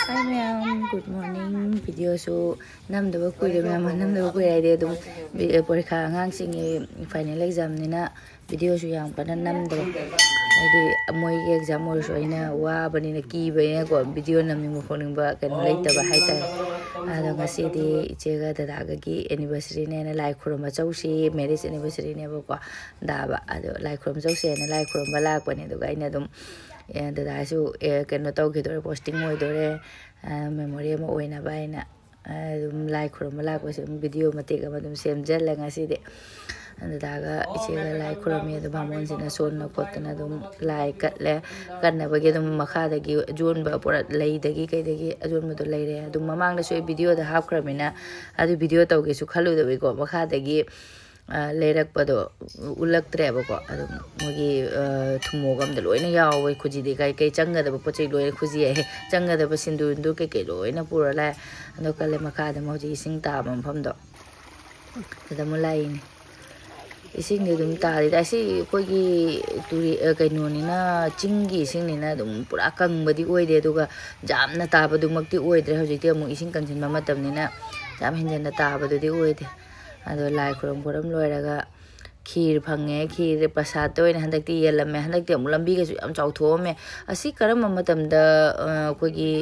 Hi ma'am, good morning. Video so namdaba kuire ma'am namdaba kuire ide dum porikha angang singi final exam nina video so yang pana namdaba ide moi exam or so ina wa bani na ki ba ko video namni mo phoning ba kan leitaba haita ado ngasi di chega dada gi anniversary ne na lai khurma chausi marriage anniversary ne ba ko da ba ado lai khurma chausi ne lai khurma la ko ne do ga ina dum dada su kano tau ki dore posting moi dore memory ma oina baina dum like khurma la ko sem video matik ama dum sem jalla ngasi de dada ga ichega like khurmi do bamon sina son na kotna dum like katle kanna bage dum makha da gi jon ba pura lei da gi kai da gi ajon ma do lei re dum mamang da so video da hap khramina adu video tau ge su khalu da ko makha da gi lerak pado ulak treba ko adum mogi thumogam de loina yaw khuji de kai kai changa da pochei loi khuji e changa da sindu ndu ke ke loina pura la ando kale makha da moji sing ta bam pham do da mulai ni ising de dum ta ri da si ko gi turi kai no ni na chingi sing ni na dum pura kang badi oi de duga jamna ta ba du makti oi dre hoji te mu ising kan jin ma matam ni na jam hinjan da ta ba du di oi de ado lai khuram loiraga khir phange khir prasad to ina handak ti yelame handak ti mulambi ga su am chau thome asi karam matam da ko gi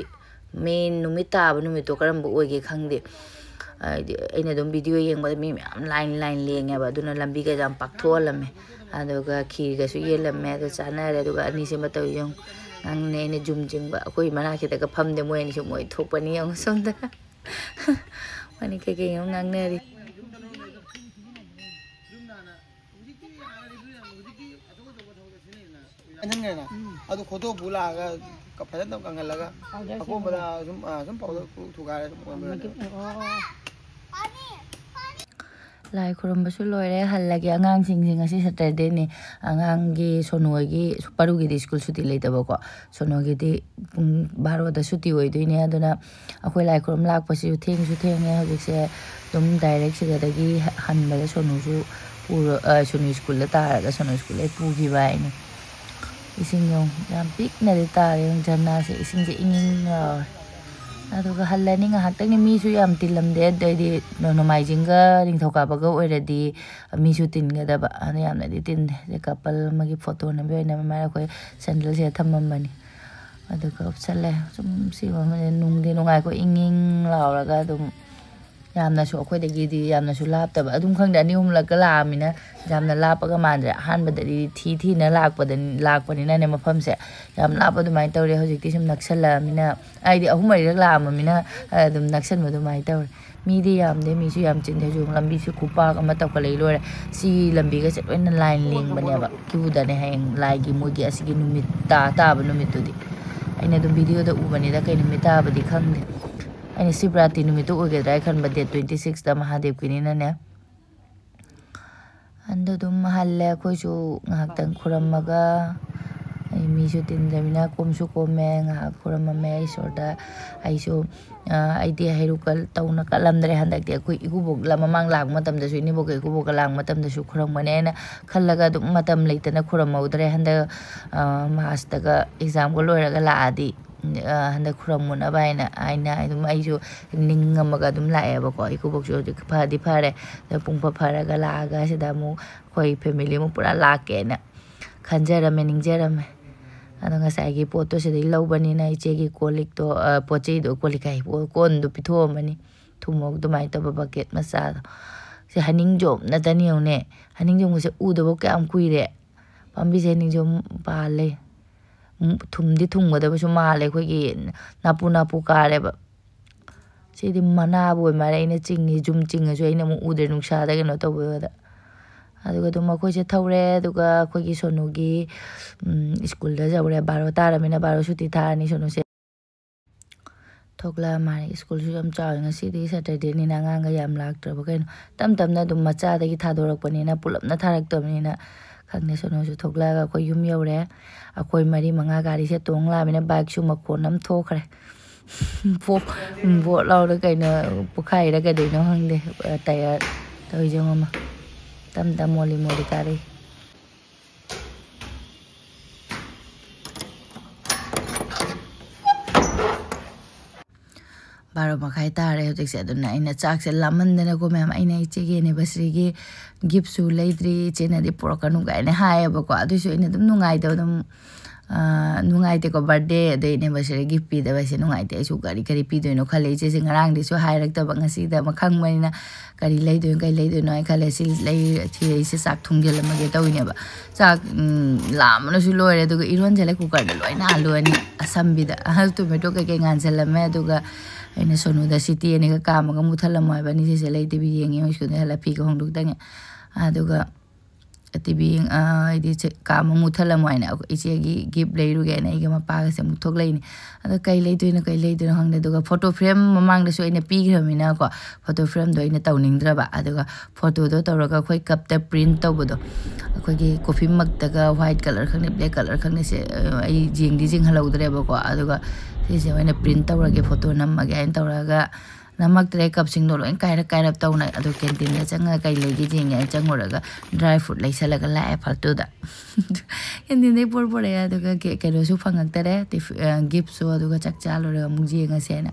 main numita ba numito karam bo oge khangde ina dum video yeng ba mi am line lenge ba duna lambi ga jam pak tholame ado ga khir ga su yelame da chana re do ga ani se mataw yong ang ne ne jum jing ba koi mana khita ga pham de moi ni su moi thopani yong som da mani ke yong ngang ne ri Enembok ado kodo bula ga kapadan tam kangalaga ako bala sum pauda thugare lai khuramba su loire hallagi angang sing asi Saturday ni angang gi sono gi paru gi school suti leita ba ko sono gi di 12 da suti oi doine aduna akoi lai khuram lak pasi theng ne hajik se dum direct se da gi han ba sono su puro sono school la ta ga sono school e pu gi ba ni ising yung jam pik na dita yung janna se ising je inging ado ga halani nga hakta ni mi su yam tilam de de no mai jinga ring thoka ba go already mi su tin ga da ba ana yam na di tin de couple magi photo na be na ma ko sandal se thamam mani ado ga opsale sum si wa ma nung de nungai ko inging law ra ga dum yamna su akhoi de gi di yamna su lap ta ba adum khang da ni hum la ka la mi na jamna lap ga man ja han ba da di thi na lak pa ni na ne mafam se yam lap adu mai taw re hojik ti sum naksal la mi na ai di ahum mari la ma mi na adum naksal ma du mai taw mi di yam de mi su yam chin de ju lambi su kupa ka ma taw ka lei lo si lambi ga set wen line ling ba ne ba ki bu da ne hang lai gi mo gi asigi numit ta ba numit tu di aina dum video da u ba ni da kai numit ta ba di khang de ani sibrati numito oge dai khan ba date 26 da Mahadev kinina ne ando dum mahalle ko su ngak tang khuramaga ai mi su tin damina kom su komme ngak khurama me sorda ai su ai di hairukal tauna kalamdre handak ti ko ikubok la mamang lag matam da su ni bok ikubok lang matam da su khurang mane na khallaga dum matam leitana khurama udre handa master ga exam ko loiraga la adi handa khuramun abaina aina dum aisu ningamaga dum lae ba ko ikubok jo pha di phare da pungpa phara ga la ga se da mu khoi family mu pura la ke na khanjarame ningjarame ado nga sai gi poto se dei lobani na iche gi kolik to pochei do kolikai kon do pitho mani thumok do mai to ba bucket masa se haning jom na tani ne haning jom se u do ka am kuire pambi se ning jom pa le thumdi thungada ba su male khoi gi napu kare ba se di mana boy mare ina chingi jum chinga so ina mu uder nung sha da no to ba da aduga dum ko se thawre aduga khoi gi sono gi school da jawre 12 tara mina 12 suti thani sono se thokla mare school su jam chaw nga si di Saturday ni na nga yam lak tra ba ken tam na dum macha da gi thadorak pani na pulap na tharak to ni na khangne sono su thokla ga ko yum yore akoi mari manga gari se tongla mina bike su makon nam thokre bo law da kai na pukhai da ga de no hangde tayar to jong ma tam moli kari 12 makai tare hojik se aduna ina chak se lamandana ko ma'am aina ichege anniversary gi gift su leidri chena di porakanu ga ina hai ba ko adu su ina dum nungai da dum nungai te ko birthday de anniversary gift pi da ba se nungai te su gari kari pi do no khale che se ngarang di su hai rak da ba ngasi da makhang mai na kari leido kai leido no ai khale sil lei thi se sak thungjel ma ge taw ne ba sak lam no su loire du iron jale cooker da loina alu ani asambi da tomato ke ngan selame du ga ina sonu da city ani ka kama ga muthalam ai bani se lei tv yengi usku ne hala pi ka hong duk dang aduga tv idi kama muthalam ai na iche gi gift lei ru ge na ga ma pa ga se muthok lei ni adu kai lei tu na hang de duga photo frame mamang da su ina pi grami na ko photo frame do ina tawning dra ba aduga photo do tawra ga khoi cup ta print taw bodo khoi gi coffee mug ta ga white color khang ne black color khang ne se ai jing di jing halo dre ba ko aduga se ina print tawra ge photo nam ma ge an tawra ga namak tre cup sing do loin kai rap taw na adu canteen da changa kai le gi jing ya changora ga dry fruit lai sala ga la faltu da canteen dei por ya adu ga ke ro su phangak tare gift so adu ga chak cha lo ra mu ji nga se na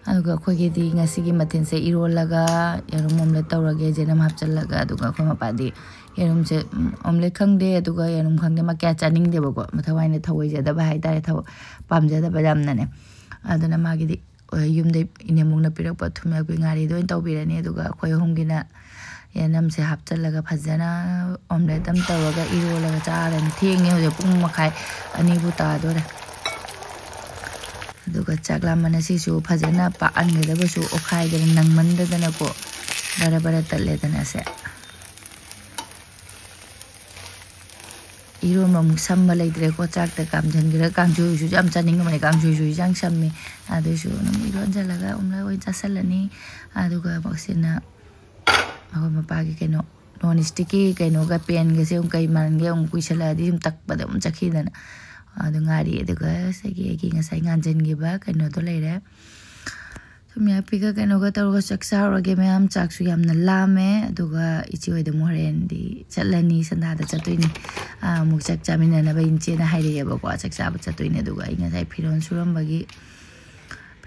adu ga khoi ge di nga si gi mathin se iro laga yarum mom le tawra ge je nam hap chal laga adu ga khoi ma pa di yarum se omle khang de adu ga yarum khang de ma kya chaning de ba ko mathawai ne thawai je da ba hai tare thaw pam je da ba jam na ne adu na ma gi di yumde Enembok na pirak pa thumya ko ngari do taw birani aduga khoi homgina yanam se hapchalaga fajna omelette am tawaga iro laga charan thenge ho pung makhai ani bu ta do re aduga chakla mana si su fajna pa an ne da su okhai de nang man da na ko bara talle da na se iro ma musamba leidre ko chak ta kam jan gira kang ju ju jam chaning ma kang ju ju jang samme adu su nam iro jalaga umla oi chasalani adu ga boxina ma ma pa gi keno non sticky keno ga pen ga se kai man ge kuisala di tak pa da chakhi da adu ngari adu ga se gi nga sai ngan jen gi ba keno to leire Tumya pika kano ga tawra saksa rage me am chaksu yamna lame aduga ichi oi de moren di chalani sanda da chatoini muk chak chamina na ba inche na haire ya ba ko chaksa ba chatoini aduga inga sai phiron suram bagi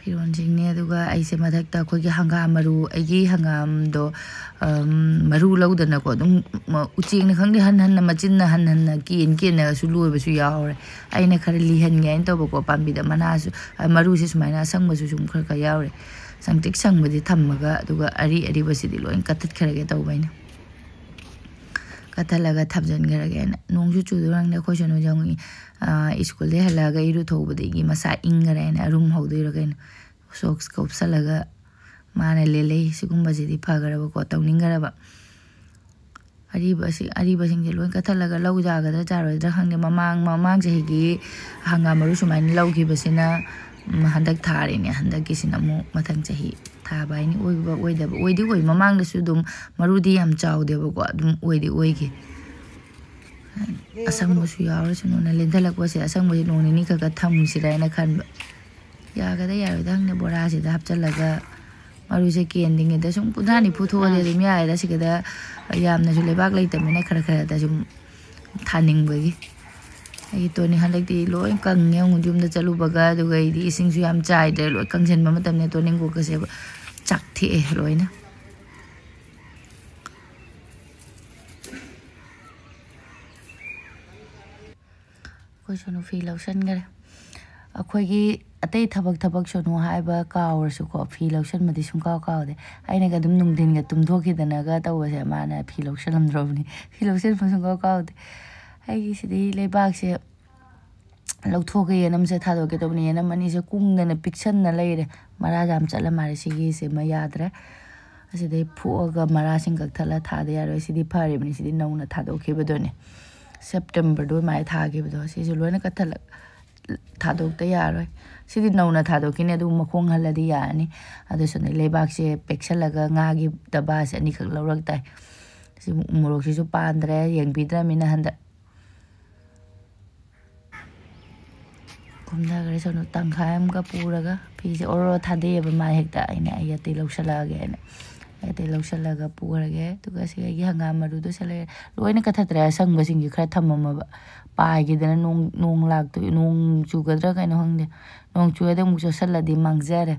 phiron jingne aduga aise madak ta ko gi hangam maru agi hangam do maru laudana ko dum uching na khangdi han na machin na han na kin na su lu ba su yaure aina khar li han ngai to ba ko pambi da mana su maru si sumaina sang ba su sum khar ka yaure Sangtik sang badi thammaga aduga ari basi di loin katat kharage tawbaina katalaga thabjan garage na nongju chudurang na khoshano jangi school de halaga iru thobade gi masa ingare na room haudu rage socks kopsalaga mana lele sigumba jidi phagara ko tawningara ba ari basi je loin katalaga lauja ga da jaro da hangne mamang je gi hanga maru sumain laugi basina handak thari ne handak kisina mo mathang chahi tha bai ni oidi mamang da su dum marudi am chaw de ba ko dum oidi gi asang mo su yaw su no na lendalak wa se asang mo no ni ka tham si dai na khan ya ga da ya dang ne bora si da hapchalaga maru se ken ding da sum pudani putho de mi ya da si ga da yam na su lebak lai tamina khara da sum thaning bagi ai to ni halak di loi kang nge jum da chalu baga du gai di sing su yam chai de loi kang jen ma matam ne to ning ko ka se chak thi loi na ko sono fi lotion ga akhoi gi atei thabak sono haiba kaur su ko fi lotion ma di sum ka de aina ga dum nung din ga tum thoki dana ga taw se mana fi lotion lam drobni fi lotion fa sum ka de ai si di lebak se lauthok ge nam se thado ke to ni nam ani se kung na picture na leire mara jam chala mare si ge se ma yadra ase dei phu ga mara sing gak thala tha de yaro si di phare ni si di nau na thado ke bedo ne September do mai tha ge bedo si ju loina ka thala thado te yaro si di nau na thado ki ne du makhong hala di ya ni adu so ne lebak se pexel ga nga gi daba se ani khak lawrak tai si morok si su pandre yeng bidra mina handa kumda gare sono tangkham ka puraga phi se oro thade ba ma hekta aina ayate loksala ge na ayate loksala ga purage to ga se gi hanga maru do sele loina ka thatra sang ba sing gi khara thamma ba pa gi dana nong lak to nong chu ga dra ka na hang de nong chu da mu so sala di mangjare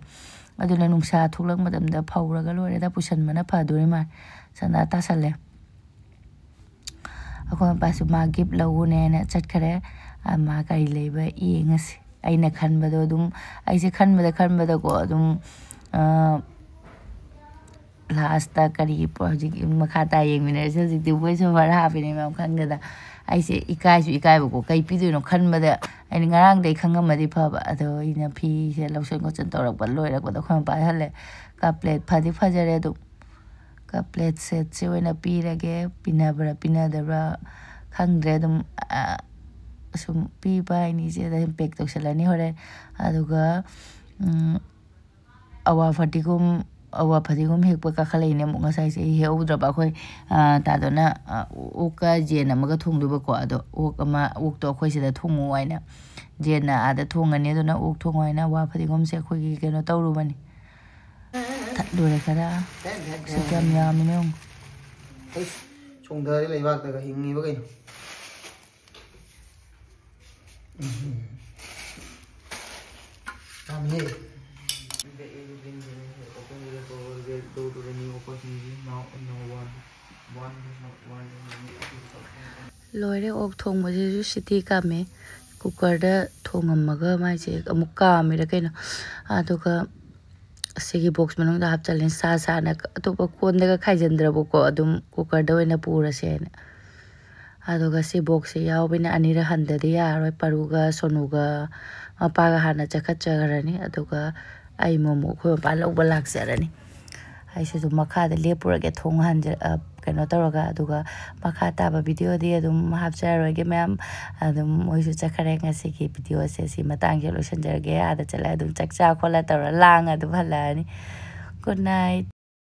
ꯑꯗꯨꯅ ꯅꯨꯡꯁꯥ ꯊꯣꯛꯂꯛ ꯃꯇꯝꯗ ꯐꯧꯔꯒ ꯂꯣꯏꯔꯦꯗ ꯄꯨꯁꯟꯕꯅ ꯐꯗꯣꯔꯤ ꯃꯥꯜꯂꯦ ꯁꯟꯗꯥ ꯇꯥꯁꯜꯂꯦ ꯑꯩꯈꯣꯏ ꯃꯄꯥꯁꯨ ꯃꯥ ꯒꯤꯐ ꯂꯧꯅꯦꯅ ꯆꯠꯈꯔꯦ ꯃꯥ ꯀꯔꯤ ꯂꯩꯕ ꯌꯦꯡꯉꯁꯤ ꯑꯩꯅ ꯈꯟꯕꯗꯣ ꯑꯗꯨꯝ ꯑꯩꯁꯦ ꯈꯟꯕꯗꯀꯣ ꯑꯗꯨꯝ ꯂꯥꯁꯇ ꯀꯔꯤ ꯍꯧꯖꯤꯛ ꯃꯈꯥ ꯇꯥ ꯌꯦꯡꯃꯤꯟꯅꯔꯁꯤ ꯍꯧꯖꯤꯛꯇꯤ ꯚꯣꯏꯁ ꯑꯣꯚꯔ ꯍꯥꯞꯄꯤꯅꯦ ꯃꯌꯥꯝ ꯈꯪꯗꯦꯗ ꯑꯩꯁꯦ ꯏꯀꯥꯏꯕꯀꯣ ꯀꯩ ꯄꯤꯗꯣꯏꯅꯣ ꯈꯟꯕꯗ ꯑꯩꯅ ꯉꯔꯥꯡꯗꯩ ꯈꯪꯉꯝꯃꯗꯤ ꯐꯕ ꯑꯗꯣ ꯑꯩꯅ ꯐꯤꯁꯦ ꯂꯧꯁꯟ ꯈꯣꯠꯆꯟ ꯇꯧꯔꯛꯄ ꯂꯣꯏꯔꯛꯄꯗ ꯑꯩꯈꯣꯏ ꯃꯄꯥ ꯍꯜꯂꯦ ꯀꯞ ꯄ꯭ꯂꯦꯠ ꯐꯗꯤ ꯐꯖꯔꯦ ꯑꯗꯨꯝ ꯀꯞ ꯄ꯭ꯂꯦꯠ ꯁꯦꯠꯁꯦ ꯑꯣꯏꯅ ꯄꯤꯔꯒꯦ ꯄꯤꯅꯕ꯭ꯔꯥ ꯄꯤꯅꯗꯕ꯭ꯔꯥ ꯈꯪꯗ꯭ꯔꯦ ꯑꯗꯨꯝ ꯁꯨꯝ ꯄꯤꯕ ꯍꯥꯏꯅꯤꯁꯦꯗ ꯄꯦꯛ ꯇꯧꯁꯜꯂꯅꯤ ꯍꯣꯔꯦꯟ ꯑꯗꯨꯒ ꯑꯋꯥ ꯐꯗꯤꯒꯣꯝ ꯍꯦꯛꯄ ꯀꯥꯈꯠꯂꯛꯏꯅꯦ ꯑꯃꯨꯛ ꯉꯁꯥꯏꯁꯦ ꯍꯦꯛꯍꯧꯗ꯭ꯔꯕ ꯑꯩꯈꯣꯏ ꯇꯥꯗꯣꯅ ꯑꯣꯛꯀ ꯖꯦꯟ ꯑꯃꯒ ꯊꯣꯡꯗꯣꯏꯕꯀꯣ ꯑꯗꯣ ꯑꯣꯛꯇꯣ ꯑꯩꯈꯣꯏ ꯁꯤꯗ ꯊꯣꯡꯉꯨ ꯍꯥꯏꯅ ꯖꯦꯟꯅ ꯑꯥꯗ ꯊꯣꯡꯉꯅꯤ ꯑꯗꯨꯅ ꯑꯣꯛ ꯊꯣꯡꯉꯨ ꯍꯥꯏꯅ ꯑꯋꯥ ꯐꯗꯤꯒꯣꯝꯁꯦ ꯑꯩꯈꯣꯏꯒꯤ ꯀꯩꯅꯣ ꯇꯧꯔꯨꯕꯅꯤ ꯊꯠꯂꯨꯔꯦ ꯈꯔ ꯁꯤ ꯌꯥꯝ ꯌꯥꯝꯃꯤꯅꯦ ꯑꯃꯨꯛ ꯆꯣꯡꯊꯔꯦ ꯂꯩꯕꯥꯛꯇꯒ ꯍꯤꯡꯉꯤꯕ ꯀꯩꯅꯣ ꯂꯣꯏꯔꯦ ꯑꯣꯛ ꯊꯣꯡꯕꯁꯤꯁꯨ ꯁꯤꯇꯤ ꯀꯥꯝꯃꯦ ꯀꯨꯀꯔꯗ ꯊꯣꯡꯉꯝꯃꯒ ꯃꯥꯏꯁꯦ ꯑꯃꯨꯛ ꯀꯥꯝꯃꯤꯔ ꯀꯩꯅꯣ ꯑꯗꯨꯒ ꯑꯁꯤꯒꯤ ꯕꯣꯛꯁ ꯃꯅꯨꯡꯗ ꯍꯥꯞꯆꯜꯂꯦ ꯁꯥꯅ ꯑꯇꯣꯞꯄ ꯀꯣꯟꯗꯒ ꯈꯥꯏꯖꯤꯟꯗ꯭ꯔꯕꯀꯣ ꯑꯗꯨꯝ ꯀꯨꯀꯔꯗ ꯑꯣꯏꯅ ꯄꯨꯔꯁꯦꯅ ꯑꯗꯨꯒ ꯁꯤ ꯕꯣꯛꯁꯁꯦ ꯌꯥꯎꯕꯅ ꯑꯅꯤꯔꯛ ꯍꯟꯗꯗꯤ ꯌꯥꯔꯔꯣꯏ ꯄꯔꯨꯒ ꯁꯣꯅꯨꯒ ꯃꯄꯥꯒ ꯍꯥꯟꯅ ꯆꯠꯈꯠꯆꯈ꯭ꯔꯅꯤ ꯑꯗꯨꯒ ꯑꯩ ꯃꯣꯃꯣ ꯑꯩꯈꯣꯏ ꯃꯄꯥ ꯂꯧꯕ ꯂꯥꯛꯆꯔꯅꯤ ꯑꯩꯁꯨ ꯑꯗꯨꯝ ꯃꯈꯥꯗ ꯂꯦꯞꯄꯨꯔꯒꯦ ꯊꯣꯡ ꯀꯩꯅꯣ ꯇꯧꯔꯒ ꯑꯗꯨꯒ ꯃꯈꯥ ꯇꯥꯕ ꯚꯤꯗꯤꯑꯣꯗꯤ ꯑꯗꯨꯝ ꯍꯥꯞꯆꯔꯔꯣꯏꯒꯦ ꯃꯌꯥꯝ ꯑꯗꯨꯝ ꯃꯣꯏꯁꯨ ꯆꯠꯈ꯭ꯔꯦ ꯉꯁꯤꯒꯤ ꯚꯤꯗꯤꯑꯣꯁꯦ ꯁꯤ ꯃꯇꯥꯡꯁꯦ ꯂꯣꯏꯁꯤꯟꯖꯔꯒꯦ ꯑꯥꯗ ꯆꯠꯂꯒ ꯑꯗꯨꯝ ꯆꯥꯛ ꯆꯥ ꯈꯣꯠꯂ ꯇꯧꯔ ꯂꯥꯡꯉ ꯑꯗꯨꯝ ꯍꯜꯂꯛꯑꯅꯤ ꯒꯨꯗ ꯅꯥꯏꯠ